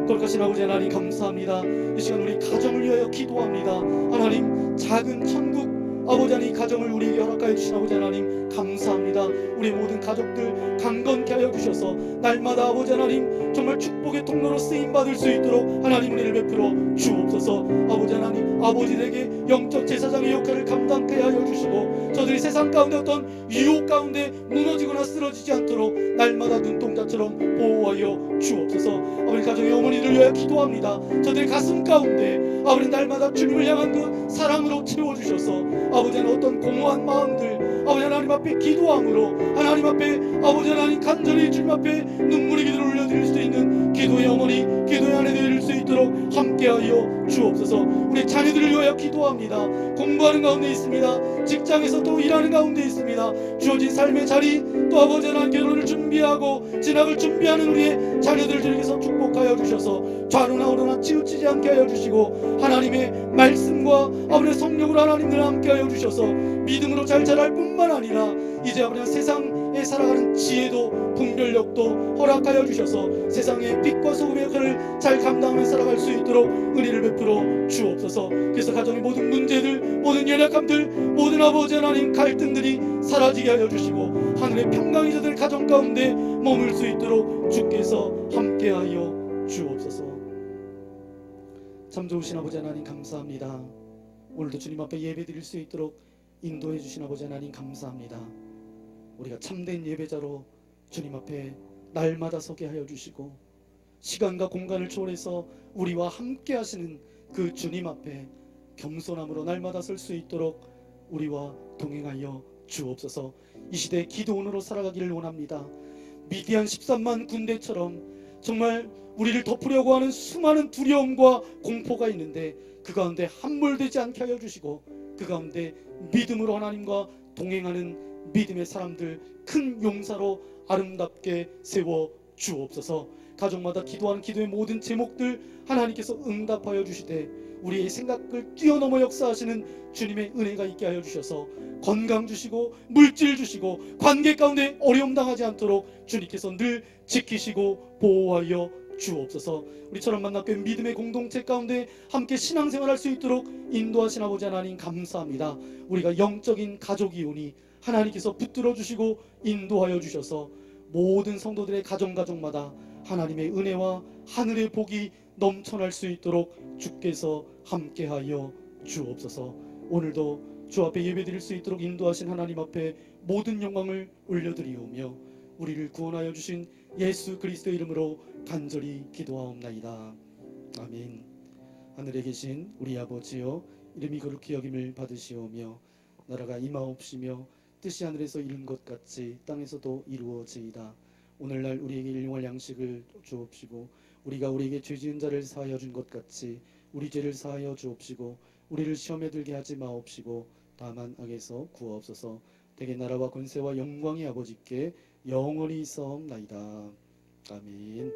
거룩하신 아버지 하나님 감사합니다. 이 시간 우리 가정을 위하여 기도합니다. 하나님 작은 천국 아버지 하나님 가정을 우리에게 허락하여 주신 아버지 하나님 감사합니다. 우리 모든 가족들 강건케 하여 주셔서 날마다 아버지 하나님 정말 축복의 통로로 쓰임받을 수 있도록 하나님 은혜를 베풀어 주옵소서. 아버지 하나님 아버지에게 영적 제사장의 역할을 감당케 하여 주시고 저들이 세상 가운데 어떤 유혹 가운데 무너지거나 쓰러지지 않도록 날마다 눈동자처럼 보호하여 주옵소서. 아버지 가정의 어머니들 위하여 기도합니다. 저들의 가슴 가운데 아버지 날마다 주님을 향한 그 사랑으로 채워주셔서 아버지 하나님 어떤 공허한 마음들 아버지 하나님 앞에 기도함으로 하나님 앞에 아버지 하나님 간절히 주님 앞에 눈물의 기도를 올려드릴 수 있는 기도의 어머니 기도의 아내 되릴 수 있도록 함께하여 주옵소서. 우리 자녀들을 위하여 기도합니다. 공부하는 가운데 있습니다. 직장에서 또 일하는 가운데 있습니다. 주어진 삶의 자리 또 아버지 하나님 결혼을 준비하고 진학을 준비하는 우리의 자녀들 중에서 축복하여 주셔서 좌로나 우로나 치우치지 않게 하여 주시고 하나님의 말씀과 아버지의 성령으로 하나님들 함께 하여 주셔서 믿음으로 잘 자랄 뿐만 아니라 이제 아버지 세상에 살아가는 지혜도 분별력도 허락하여 주셔서 세상의 빛과 소금의 역할을 잘 감당하며 살아갈 수 있도록 은혜를 베풀어 주옵소서. 그래서 가정의 모든 문제들 모든 연약함들 모든 아버지 하나님 갈등들이 사라지게 하여 주시고 하늘의 평강이 저들 가정 가운데 머물 수 있도록 주께서 함께하여 주옵소서. 참 좋으신 아버지 하나님 감사합니다. 오늘도 주님 앞에 예배 드릴 수 있도록 인도해 주신 아버지 하나님 감사합니다. 우리가 참된 예배자로 주님 앞에 날마다 서게 하여 주시고 시간과 공간을 초월해서 우리와 함께 하시는 그 주님 앞에 겸손함으로 날마다 설 수 있도록 우리와 동행하여 주옵소서. 이 시대의 기도원으로 살아가기를 원합니다. 미디안 13만 군대처럼 정말 우리를 덮으려고 하는 수많은 두려움과 공포가 있는데 그 가운데 함몰되지 않게 하여 주시고 그 가운데 믿음으로 하나님과 동행하는 믿음의 사람들 큰 용사로 아름답게 세워 주옵소서. 가정마다 기도하는 기도의 모든 제목들 하나님께서 응답하여 주시되 우리의 생각을 뛰어넘어 역사하시는 주님의 은혜가 있게 하여 주셔서 건강 주시고 물질 주시고 관계 가운데 어려움 당하지 않도록 주님께서 늘 지키시고 보호하여 주옵소서. 우리처럼 만나게 믿음의 공동체 가운데 함께 신앙생활할 수 있도록 인도하신 아버지 하나님 감사합니다. 우리가 영적인 가족이오니 하나님께서 붙들어 주시고 인도하여 주셔서 모든 성도들의 가정마다 하나님의 은혜와 하늘의 복이 넘쳐날 수 있도록 주께서 함께하여 주옵소서. 오늘도 주 앞에 예배드릴 수 있도록 인도하신 하나님 앞에 모든 영광을 올려드리오며 우리를 구원하여 주신 예수 그리스도의 이름으로 간절히 기도하옵나이다. 아멘. 하늘에 계신 우리 아버지여 이름이 거룩히 여김을 받으시오며 나라가 임하옵시며 뜻이 하늘에서 이룬 것 같이 땅에서도 이루어지이다. 오늘날 우리에게 일용할 양식을 주옵시고 우리가 우리에게 죄 지은 자를 사하여 준 것 같이 우리 죄를 사하여 주옵시고 우리를 시험에 들게 하지 마옵시고 다만 악에서 구하옵소서. 대개 나라와 권세와 영광이 아버지께 영원히 있사옵나이다. 아멘.